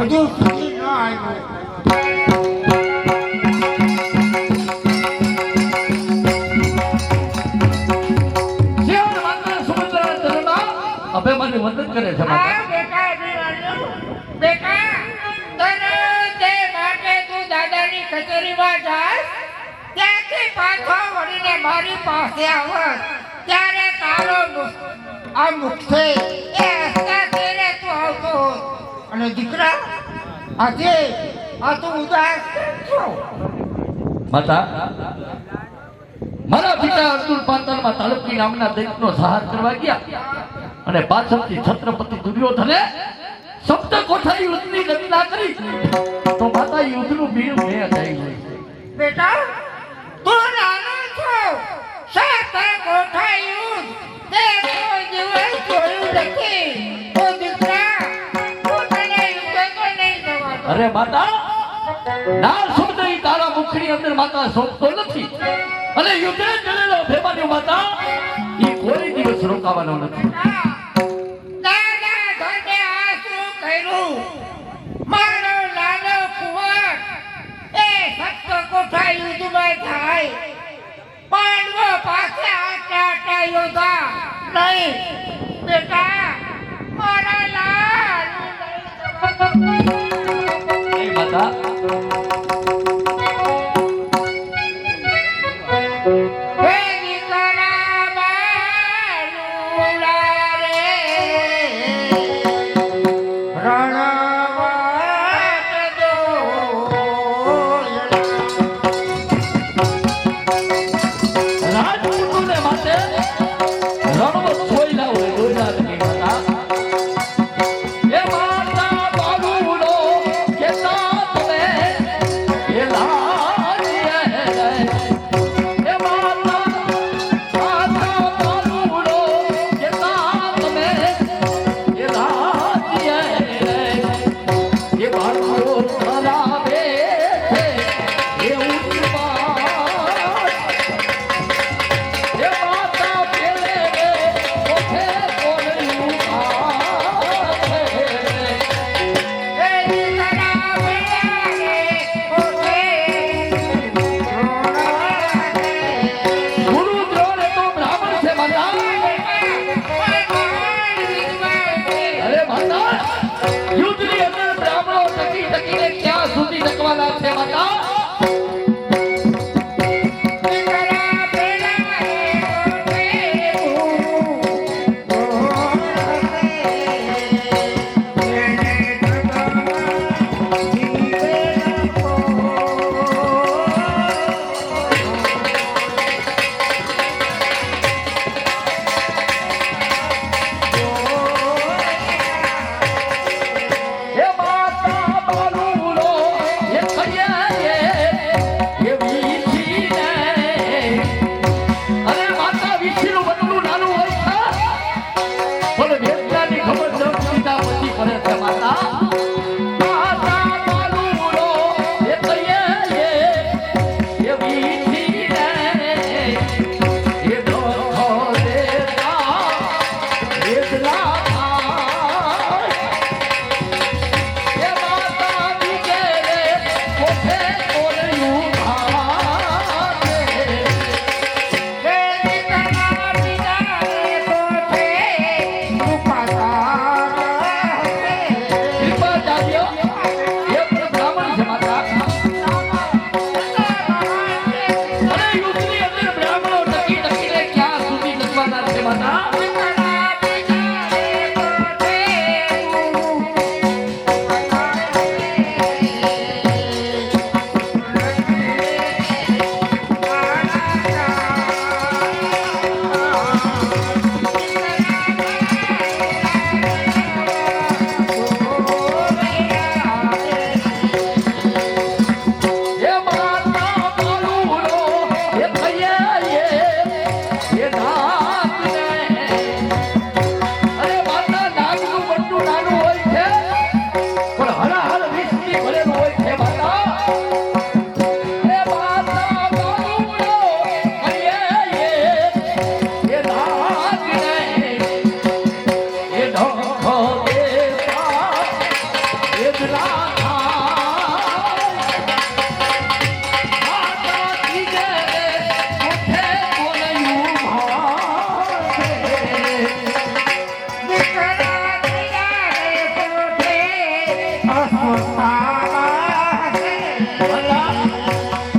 હજુ સુધી ન આવ્યો. અભિમાની વંદન કરે છે બેટા તે માટે તું દાદાની કચેરીમાં જાસ, ત્યાંથી પાછો વળીને મારી પાસે આવત ત્યારે તારો આ મુખે એ હસતા તેરે તું આવતો. અને દીકરા આજે આ તું ઉદાસ છો? માતા, મારા પિતા અર્જુન પાંતાલમાં તાલુકી નામના દૈત્યનો સંહાર કરવા ગયા અને પાછળથી છત્રપતિ દુર્યોધને સપ્ત કોઠારી યુદ્ધની રચના કરી તો માતા યુદ્ધનું બીડ મેં અડાયું. બેટા તું નાનો છો, સપ્ત કોઠા યુદ્ધ તે કોઈ દિવસ જોયું નથી. તો દીકરા તું તને યુદ્ધ તો નહીં જવા. અરે માતા, ના શબ્દ ઈ તારા મુખની અંદર માતા શોભતો નથી અને યુદ્ધે ચડેલો ભેમાની માતા ઈ કોઈ દિવસ રોકાવાનો નથી. મારો નાનો કુંવર એ સપ્ત કોઠા યુદ્ધમાં થાય, પાંડવો પાસે આટા યોધા નહીં. બેટા મારા લાલ માતા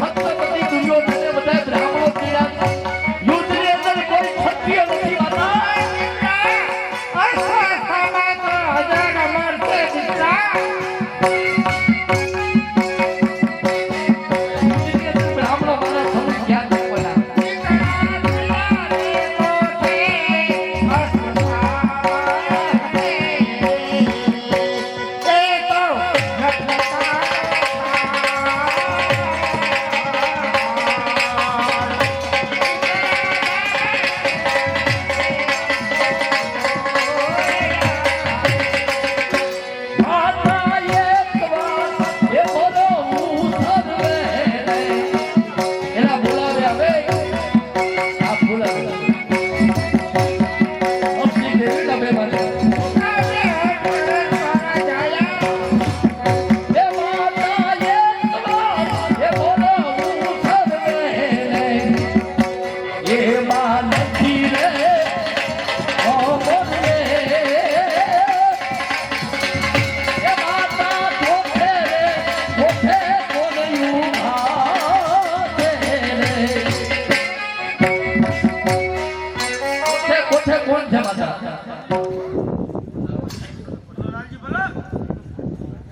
સપ્તપતિ દુર્યોધને બધા બ્રાહ્મણો કર્યા. યુદ્ધની અંદર કોઈ ક્ષત્રિય નથી માતા. બ્રાહ્મણો મારા સમજ ક્યાં બોલા.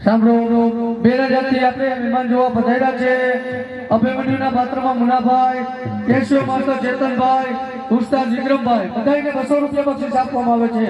સાંભળો, બેરાજાથી આપણે મહેમાન જોવા પધાર્યા છે. અભિમન્યુના પાત્રમાં મુનાભાઈ, કેશવ માસ્ટર ચેતનભાઈ, ઉસ્તાદ વિક્રમભાઈ બધાને 200 રૂપિયા બક્ષિસ આપવામાં આવે છે.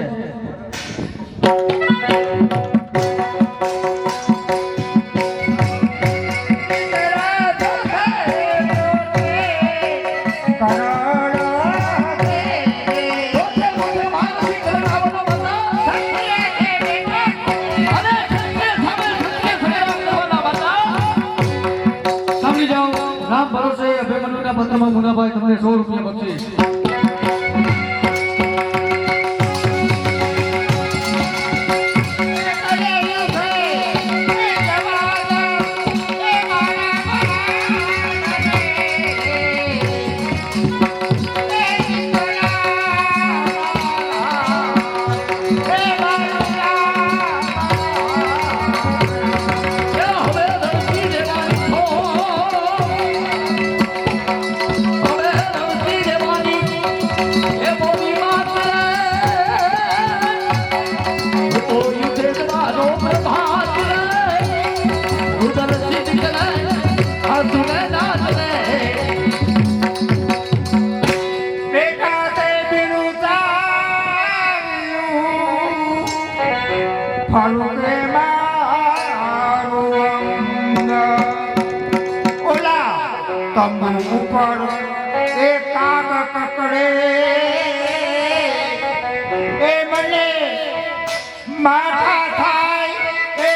રામ ભરોસે અભિમન્યુના પત્રમાં મુનાભાઈ તમને 100 રૂપિયા બક્ષિસ. ઉપર એક કાગ કકડે એ મને માથા થાય એ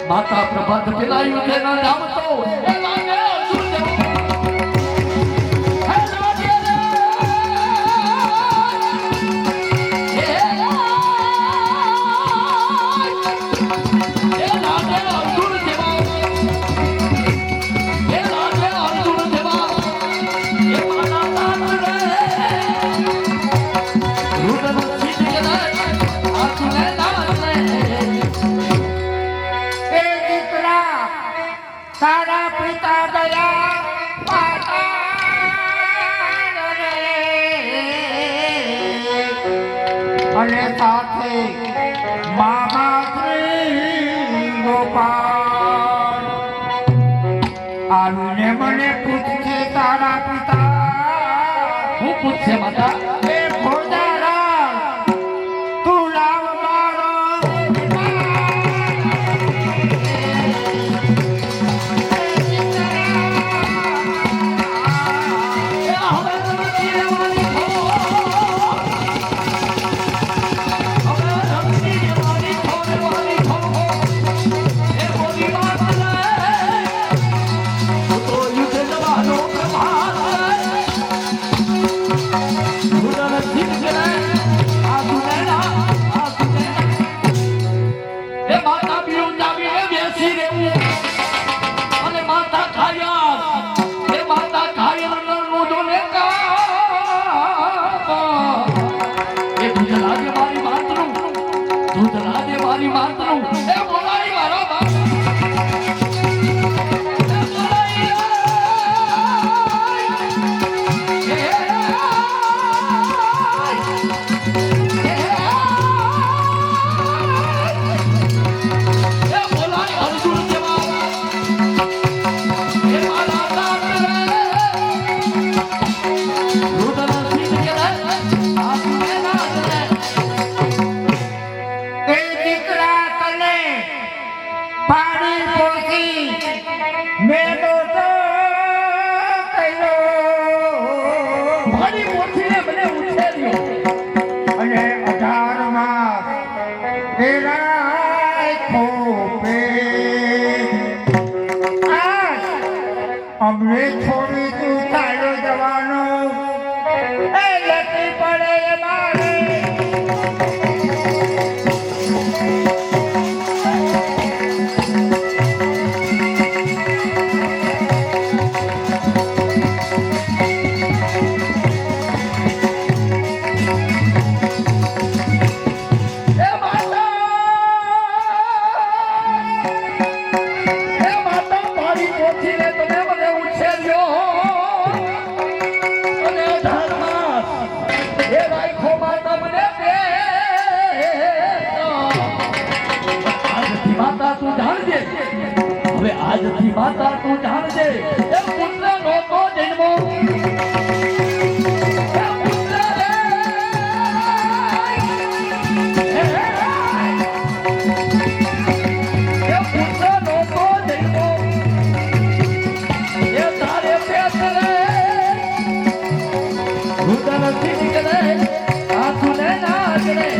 માતા પ્રભાત પેલા યુદ્ધે ન જામતો એ લાગે અસુર જેવો. હે લાગે રે એ લાગે અસુર જેવો. એ લાગે અસુર જેવો. એ માના તાત રે યુદ્ધ સીધ કે આ તુને નાત રે તારા પિતા દયા અને સાથે મામા શ્રી ગોપાલ આવીને મને પૂછશે તારા પિતા હું પૂછશે માતા એ ભોજારા તું લાવ મારો દૂધ લાદે મારી માતનું એ બોલાઈ મારો બાપ એ બોલાઈ એ બોલાઈ અર્જુન જેવા એ મારા દાત દૂધના સીધ કે આસુને ના એ દીકરા તને પાણી પોસી મેલો તો કર્યો મારી પોથીને મને ઉછેર્યો અને 18 માં તેરા ખોપે અમને છોડી તું ચાલ્યો જવાનો એ લતી પડે મારે એ માતા મારી પોથીને તમે મને ઉછેર્યો અને 18 માસ એ રાખો માતા મને દે આજથી માતા તું જાણજે હવે આજથી માતા તું જાણજે એ પુત્ર નહોતો જન્મો એ પુત્ર રે એ પુત્ર નહોતો જન્મો એ તારે પેટ રે રુદન થી કરે આંસુને નાચ રે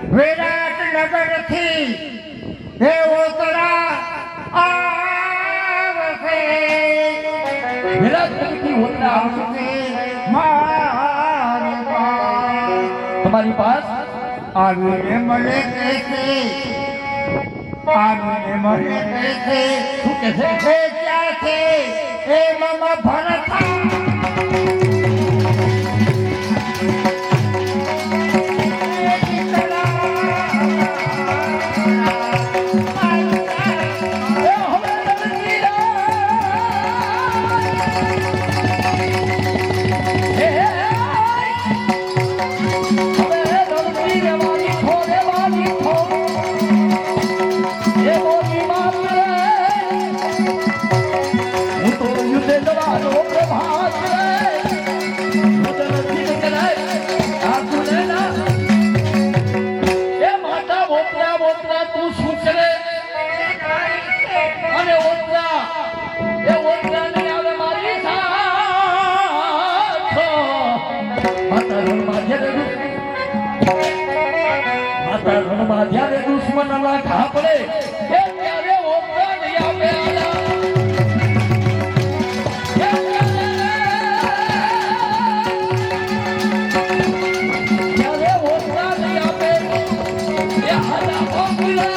વિરાટનગર થી હે ઓતરા આવશે વિરાટનગરથી ઓતરા આવશે મારી પાસે તમારી પાસ આવીને મને કહેશે આવીને મને કહેશે શું કહે છે એ ક્યાં છે એ મમ ભરતા જ્યારે દુશ્મન ના ઘા પડે એ ત્યારે ઓપરા નહીં આવે ત્યારે ઓપરા નહીં આવે એ હાલા બોલે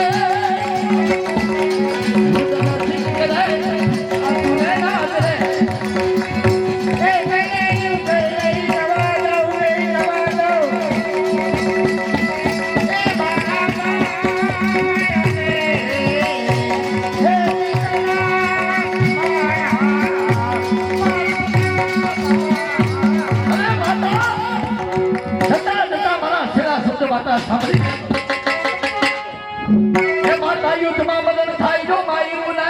યુદ્ધમાં મદદ થાય જો માયું ને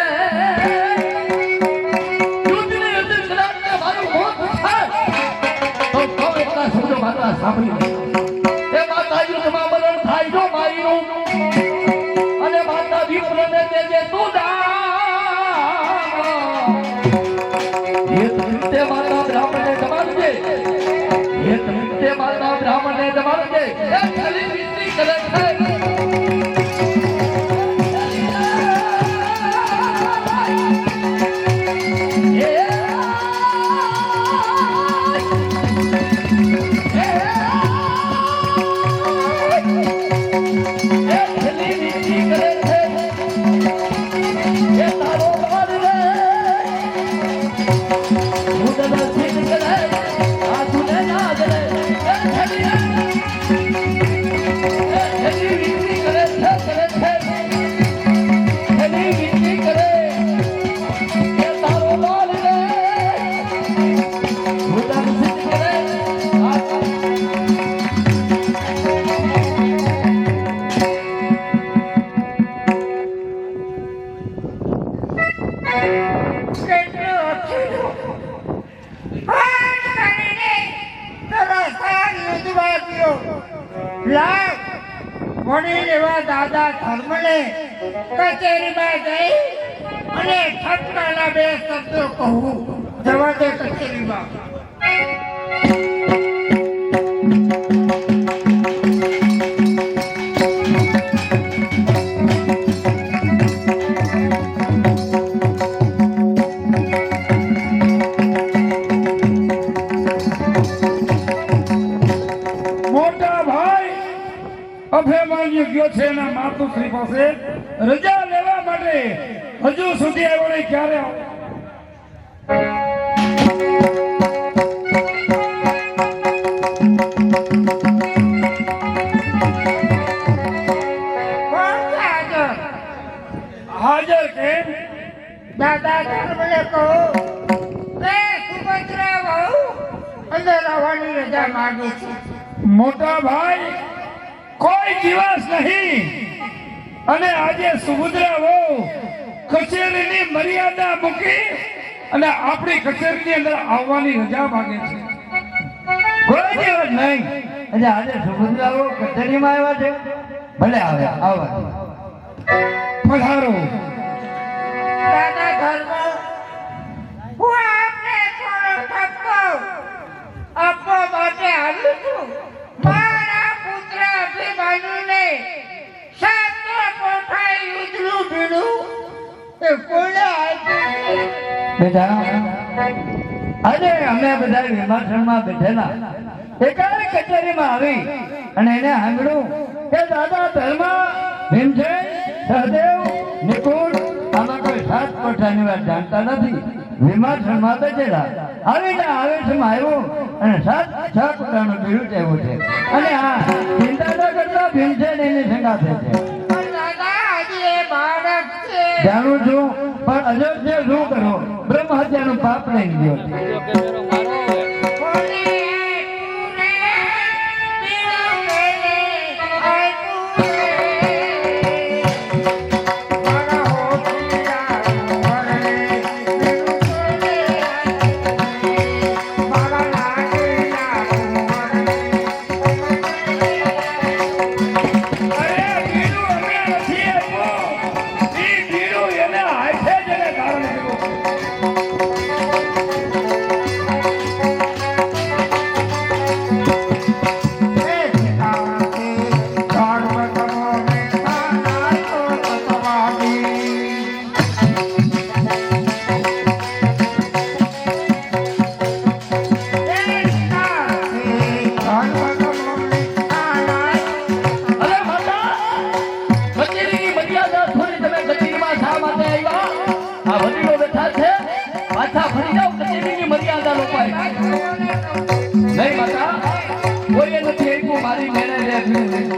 યુદ્ધની અંદર કદાચ મારું મોત થાય તો કોઈ બધા શબ્દો માતા સાંભળી એ માતા યુદ્ધમાં મદદ થાય જો માયું અને માતા વિપ્રને દેજે તું દાન એ તે માતા બ્રાહ્મણને જમાડજે એ તે માતા બ્રાહ્મણને જમાડજે એ ખાલી વિનંતી કરે છે Yeah! વાગ્યો. લાવ વડીલ એવા દાદા ધર્મને કચેરીમાં જઈ અને ઠપકાના બે શબ્દો કહું. જવા દે કચેરીમાં. અભિમાન્યુ ગયો છે એના માતુશ્રી પાસે રજા લેવા માટે. હજુ સુધી આવ્યો નહીં. ક્યારે આવે? કોણ છે હાજર? હાજર કેમ? દાદા ધર્મને કહું કે સુભદ્રા વહુ અંદર આવવાની રજા માંગે છે. મોટા ભાઈ કોઈ દિવસ નહીં. અને આજે સુભદ્રા વહુ કચેરીની મર્યાદા મૂકી અને આપણી કચેરીની અંદર આવવાની રજા માંગે છે. કોઈ દિવસ નહીં. એટલે આજે સુભદ્રાઓ કચેરીમાં આવ્યા છે. ભલે આવે આવે. પધારો. દાદા ધર્મ હું આપને થોડો ઠપકો આપવા માટે આવી છું. મારા પુત્ર અભિમાન્યુને સાતો કોઠા યુદ્ધનું ભીડું એ કોને આપ્યું? બેટા આજે અમે બધા વિમાસણમાં બેઠેલા એકાદ કચેરીમાં આવી અને એને સાંભળ્યું કે દાદા ધર્મ ભીમસેન સહદેવ નિકુંજ આમાં કોઈ સાત કોઠાની વાત જાણતા નથી. વિમાસણમાં બેઠેલા આવીને આવેશમાં આવ્યો અને છ કોઠાનું બિરુદ આવ્યું છે. અને આ ચિંતા ન કરતા ભીમસેન એની સંગાથે છે. પણ દાદા હજી એ બાળક છે. જાણું છું પણ અજોગ્ય શું કરો? બ્રહ્મ હત્યાનું પાપ લઈને ગયો છે. કોને આપ્યું રે? ભીડું કોને આપ્યું રે? મારા હોશિયાર વરને ભીડું કોને આપ્યું? મારા લાડલા વરને અરે બીડું અમે નથી આપ્યું. ઈ બીડું એને હાથે જ એને ધારણ કર્યું. અરે માતા, કચેરીની મર્યાદા છોડી તમે કચેરીમાં શા માટે આવ્યા? આ વડીલો બેઠા છે, પાછા ફરી જાઓ. કચેરીની મર્યાદા લોપાય નહીં માતા. કોઈએ નથી આપ્યું. મારી મેળે રહેવું.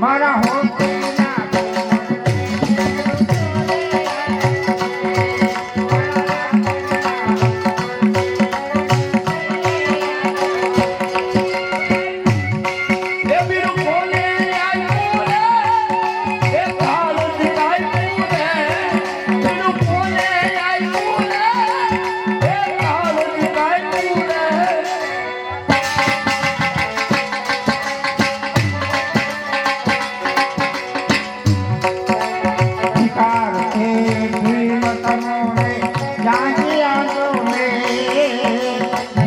મારા હોશિયાર એ બીડું કોને આપ્યું રે? એ કાળું આપ્યું રે. બીડું કોને આપ્યું રે? એ કાળું આપ્યું રે.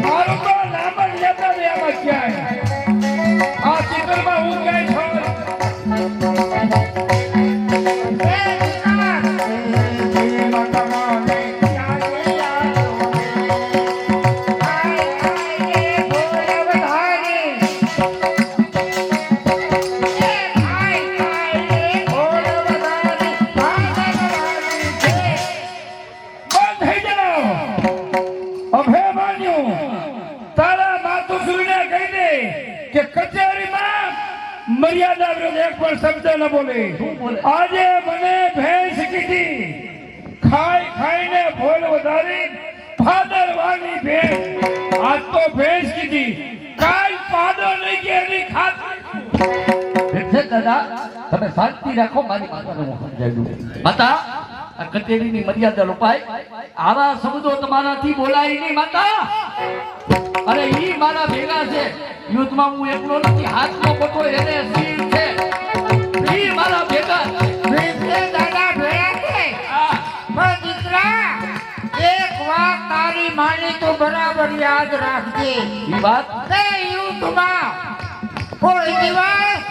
મારું તો નામ જ લેતા નહીં આમાં ક્યાંય. આ ચિત્રમાં હું ક્યાંય છું? બંધ થઈ જાઓ. અભિમાન્યુ, તારા માતુશ્રીને કહી દે કે કચેરીમાં મર્યાદા વિરુદ્ધ એક પણ શબ્દ ન બોલે. આજે મને ભાદરવાની ભેંસ આજ તો ભેંસ કીધી કાલ પાડો નહીં કે એની ખાતરી છે દાદા તમે શાંતિ રાખો મારી માતાને હું સમજાવી દઉં માતા આ કચેરીની મર્યાદા લોપાય આવા શબ્દો તમારાથી બોલાય નહીં માતા અરે ઈ મારા ભેગા છે યુદ્ધમાં હું એકલો નથી હાથનો પટો એને શીલ છે ઈ મારા ભેગા ભીમસે દાદા ભેળા છે પણ દીકરા એક વાત તારી માની તો બરાબર યાદ રાખજે ઈ વાત કે યુદ્ધમાં કોઈ દિવસ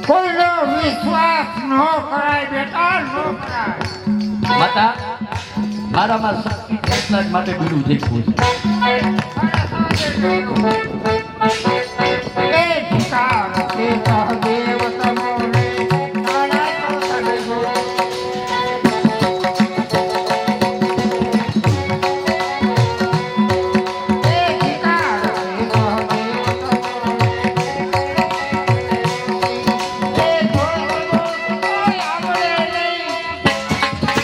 કોઈનો વિશ્વાસ ન કરાય બેટા ન કરાય માતા મારામાં શક્તિ છે એટલા જ માટે બીડું દેખવું છે એ ધિકાર છે સહદેવ તમોને તારા સહદેવો. એ ધિકાર છે સહદેવ તમોને. એ ધોળો કોઈ આવડે નહીં.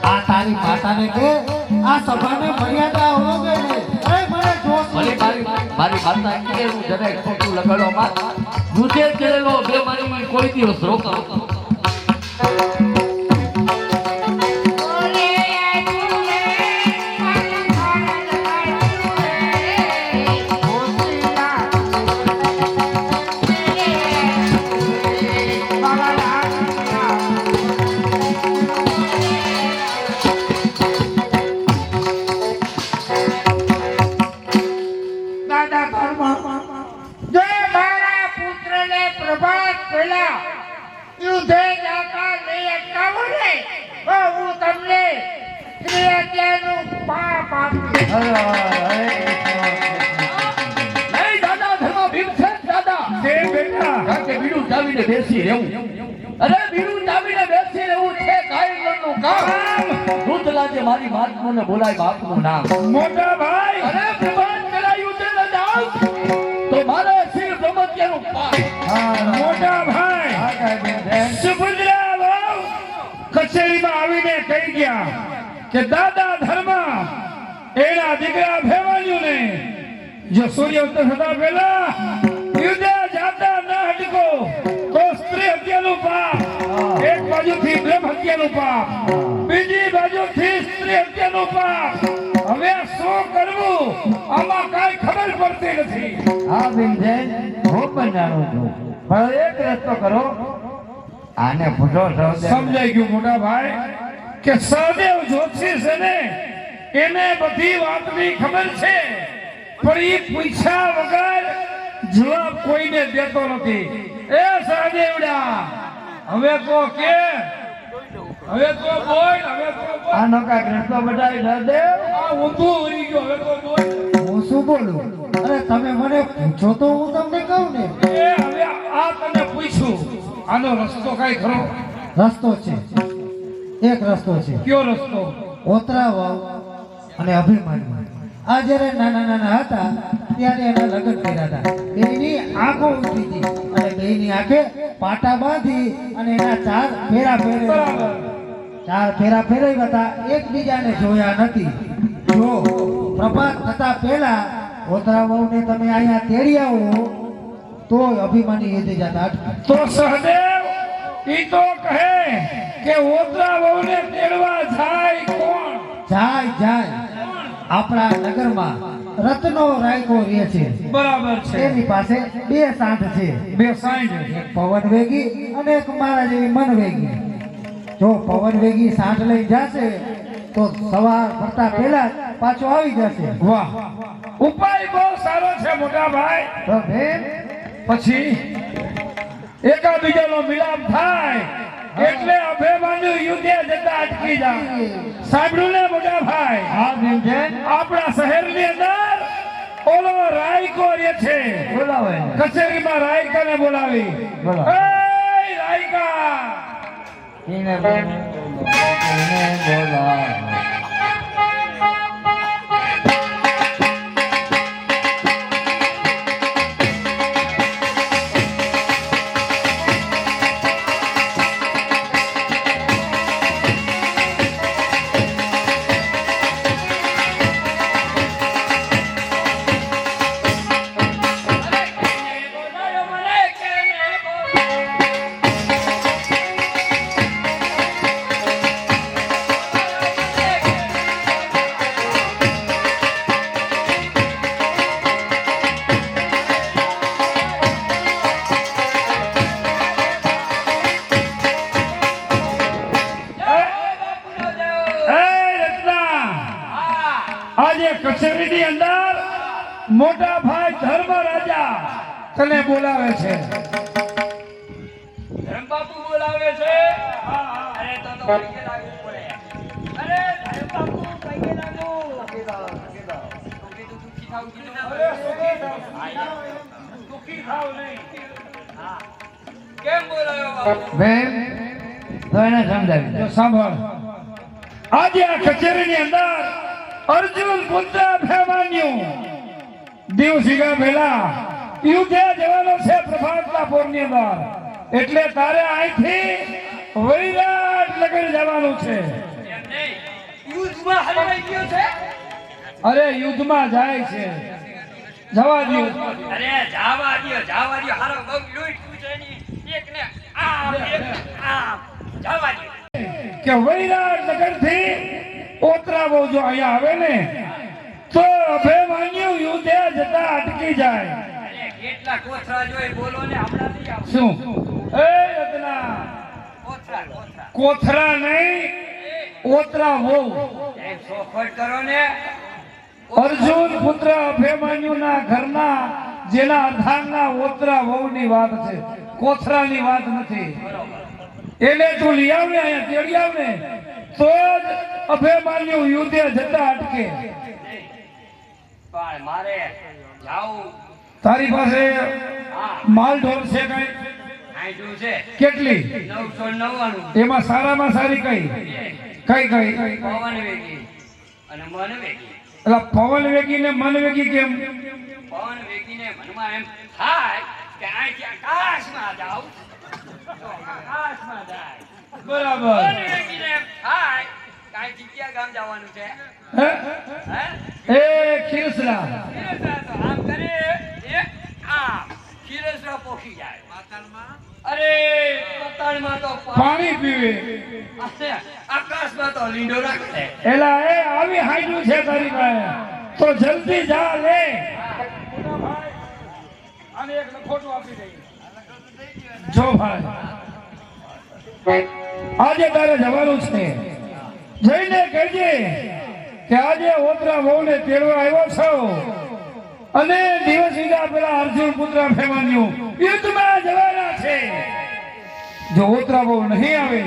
આ તારી માતાને કે આ સભાને મર્યાદા હોવે ને અરે મને જોશ મારી માતા કે હું જરાય ખોટું લગાડવામાં દૂધે ચડેલો બે મારી કોઈ દિવસ રોકાતો દાદા ધર્મ જે મારા પુત્રને પ્રભાત પહેલા યુદ્ધે જાતા નહીં અટકાવો ને તો હું તમને શ્રી હત્યાનું પાપ આપીશ. નહીં દાદા ધર્મ ભીમસેન દાદા તે બેટા કારણ કે બીડું ચાવીને બેસી રહેવું અરે બીડું ચાવીને બેસી રહેવું છે કાયરનું કામ દૂધલાજે મારી માતને બોલાય બાપનું નામ મોટા ભાઈ અરે પ્રભાત કરાયું તે ન જાવ તો મારે શિર બ્રહ્મત્યાનું પાપ મોટા ભાઈ સુભદ્રા વહુ કચેરીમાં આવીને કહી ગયા કે દાદા ધર્મ એના દીકરા ભેવાન્યુને જો સૂર્ય ઉદય થતા પહેલા યુદ્ધે જાતા ન હટકો તો સ્ત્રી હત્યાનું પાપ એક બાજુથી બ્રહ્મ હત્યાનું પાપ બીજી બાજુથી સ્ત્રી હત્યાનું પાપ હવે શું કરવું આમાં કાંઈ ખબર પડતી નથી હા ભીમસેન હું પણ જાણું છું પણ એક રસ્તો કરો આને પૂછો સહદેવ સમજાઈ ગયું મોટા ભાઈ કે સહદેવ જોશી છે ને એને બધી વાતની ખબર છે પણ એ પૂછ્યા વગર જવાબ કોઈને દેતો નથી એ સહદેવડા હવે તો કે હવે તો બોલ હવે તો બોલ આનો કાંઈક રસ્તો બતાવી સહદેવ આ ઊંધું ઉડી ગયો હવે તો બોલ હું શું બોલું અરે તમે મને પૂછો તો હું તમને કહું ને એ હવે આ તને પૂછ્યું આનો રસ્તો કઈ ખરો રસ્તો છે એક રસ્તો છે કયો રસ્તો ઓતરા વાવ અને અભિમાન્યુ આ જ્યારે નાના નાના હતા ત્યારે એના લગ્ન કર્યા હતા બેની આંખો ઉઠી હતી અને બેની આંખે પાટા બાંધી અને એના ચાર ફેરા ફેરવ્યા ચાર ફેરા ફેરવ્યા હતા એકબીજાને જોયા નથી જો પ્રભાત થતા પહેલા ઓતરા વાવને તમે અહીંયા તેડી આવો તો અભિમાની યુદ્ધ જતા અટકે. તો સહદેવ ઈ તો કહે કે ઓતરા વહુને તેડવા જાય કોણ જાય જાય આપણા નગરમાં રત્નો રાયકો રહે છે બરાબર છે એની પાસે બે સાંઠ છે બે સાઈડ એક પવન વેગી અને એક મારા જેવી મન વેગી જો પવન વેગી સાંઠ લઈ જશે તો સવાર પડતા પહેલા જ પાછો આવી જશે વાહ ઉપાય બહુ સારો છે મોટા ભાઈ તો બેન પછી એકાબીજાનો મિલાપ થાય એટલે અભિમાન્યુ યુદ્ધે જતા અટકી જાય સાંભળ્યું ને મોટા ભાઈ હા ભીમસેન આપણા શહેરની અંદર ઓલો રાયકો રે છે બોલાવો એને. કચેરીમાં રાયકાને બોલાવી બોલો. એ રાયકા એને બોલાવો. કચેરીની અંદર મોટા ભાઈ ધર્મ રાજા તને બોલાવે છે. ધર્મ બાપુ બોલાવે છે. અરે તો પગે લાગવું પડે. અરે ધર્મ બાપુ પગે લાગવું. દુખી થાવ કીધું. અરે સુખી થાવ નહીં. કેમ બોલાવ્યો બાપુ? બેન તો એને સમજાવી જો સાંભળ, આજે આ કચેરીની અંદર અર્જુન પુત્ર અભિમન્યુ દિવસીગા પહેલા યુદ્ધે જવાનો છે પ્રભાતના પોરની અંદર. એટલે તારે અહીંથી વૈરાટનગર જવાનું છે. એમ નહીં. યુદ્ધમાં હલવાઈ ગયો છે. અરે યુદ્ધમાં જાય છે, જવા દો. અરે જાવા દ્યો હારો બહુ લૂટ છે ની એકને આમ જાવા દ્યો. કે વૈરાટનગર થી ઓતરાવો જો અહીંયા આવે ને તો અભિમન્યુ યુદ્ધે જતા અટકી જાય. અરે કેટલા કોથરા જોઈ બોલો ને હમણાં નહીં આવ. શું એ રત્ના, કોથરા કોથરા નહીં, ઓતરા વહુ. એમ સોફટ કરો ને. અર્જુન પુત્ર અભિમન્યુના ઘરના જેના અર્ધાંગના ઓતરા વહુની વાત છે, કોથરાની વાત નથી. એને તું લઈ આવ ને, અહીંયા તેડી આવ ને તો જ અભિમન્યુ યુદ્ધે જતા અટકે. પણ મારે જાવું. તારી પાસે હા માલ ઢોર છે કઈ? આઈડું છે કેટલી? 999. એમાં સારામાં સારી કઈ? કઈ કઈ? પવન વેગી અને મન વેગી. એટલે પવન વેગી ને મન વેગી કેમ? પવન વેગીને મનમાં એમ થાય કે અહીંથી આકાશમાં જાઉં તો આકાશમાં જાય. બરાબર. મન વેગીને એમ થાય કે અહીંથી ક્યાં ગામ જવાનું છે. હે? હે? એ ખીરસરા. ખીરસરા તો આમ કરે એ આમ ખીરસરા પોખી જાય. અરે પાતાળમાં તો પાણી પીવે. આકાશમાં તો લીંડો રાખે. એલા એ આવી હાઈડું છે તારી પાસે તો જલ્દી જા લે. આને એક લખોટું આપી દઈએ. જો ભાઈ, આજે તારે જવાનું છે. જઈને કહેજે કે આજે ઓતરા વહુને તેડવા આવ્યો છો અને દિવસ વીગા પેલા અર્જુન પુત્ર અભિમન્યુ યુદ્ધમાં જવાના છે. જો ઓતરા વહુ નહીં આવે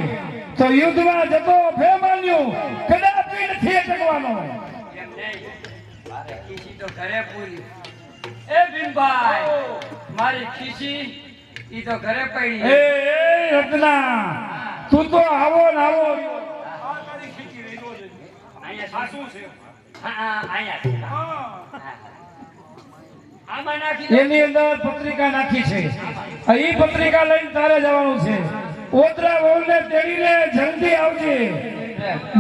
તો યુદ્ધમાં જતો અભિમન્યુ કદાપી નથી અટકવાનો. એમ નહીં. મારે ખીસી તો ઘરે પૂરી. એ ભીમભાઈ, મારી ખીસી ઈ તો ઘરે પડી. એ રત્ના, તું તો આવો ને આવો. અહીંયા શું છે? હા અહીંયા. આમાં નાખી દો. એની અંદર પત્રિકા નાખી છે. એ પત્રિકા લઈને તારે જવાનું છે. ઓતરા વહુને તેડીને જલ્દી આવજે,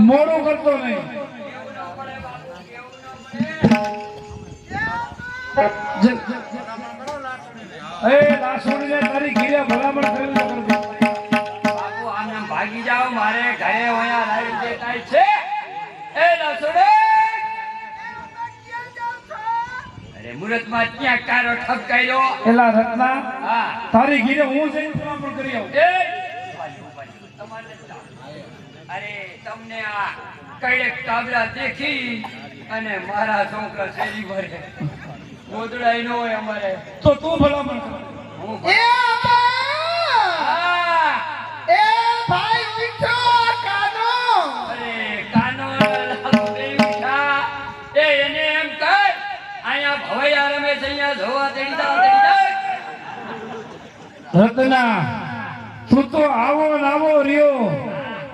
મોડું કરતો નહીં. એ લાસુડીને તારી ઘીરે ભલામણ કરેલું કરજો. બાપુ આમ આમ ભાગી જાઓ, મારે ઘરે ઓયા લાવી દેતા છે. એ લસુડે, અરે મુરતમાં ક્યાં કારો ઠપકાયો. એલા રત્ના, હા તારી ઘીરે હું જઈને ભલામણ કરી આવું. એ તમારે અરે તમને આ કડક કાબરા દેખી અને મારા છોકરા શેરી ભરે ગોદડાઈ નો હોય અમારે. તો તું ભલામણ કર. હું એ બા! હા એ ભાઈ ઉઠો કાનો! અરે કાનો લાલો બેઠા. એ એને એમ કર અહીંયા ભવૈયા રમે છે, અહીંયા જોવા તેડી જાવ. રત્ના, તું તો આવો ને આવો રહ્યો.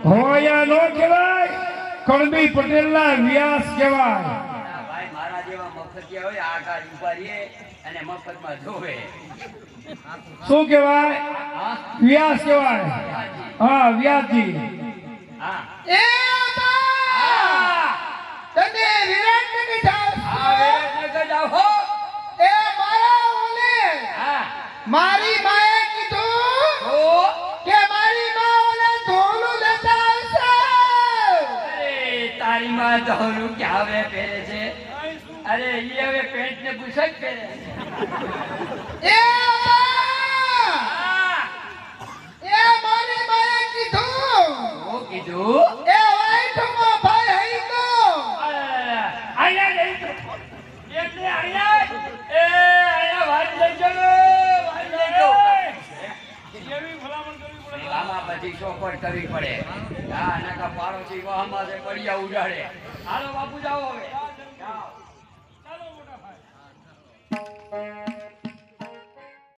હોયા નો કહેવાય, કણબી પટેલના વ્યાસ કહેવાય. ભાઈ મારા જેવા મફતિયા હોય આ ગાડી ઉભા રહે અને મફતમાં જોવે. શું કહેવાય? હા વ્યાસ કહેવાય. હા, વ્યાસજી. હા એ બા! તને વિરાટનગર જાવ હા વિરાટનગર જાઓ હો. એ મારા ઓલે હા મારી માએ કીધું તો કે મારી માં ઓલે ધોલું લેતા આવશે. અરે તારી માં ધોરું ક્યાં હવે પહેરે છે? અરે ઈ હવે પેન્ટ ને બુશર્ટ પહેરે છે. એ બા! હા એ મારી માએ કીધું હું કીધું એ વાઈટમાં ભાઈ હઈ તો અહીંયા જઈ તો આમાં બધી ચોખવટ કરવી પડે. હા નકા પાડોશી વાહમાં છે પડિયા ઉડાડે. હાલો બાપુ જાઓ હવે. જાઓ. ચાલો મોટા ભાઈ.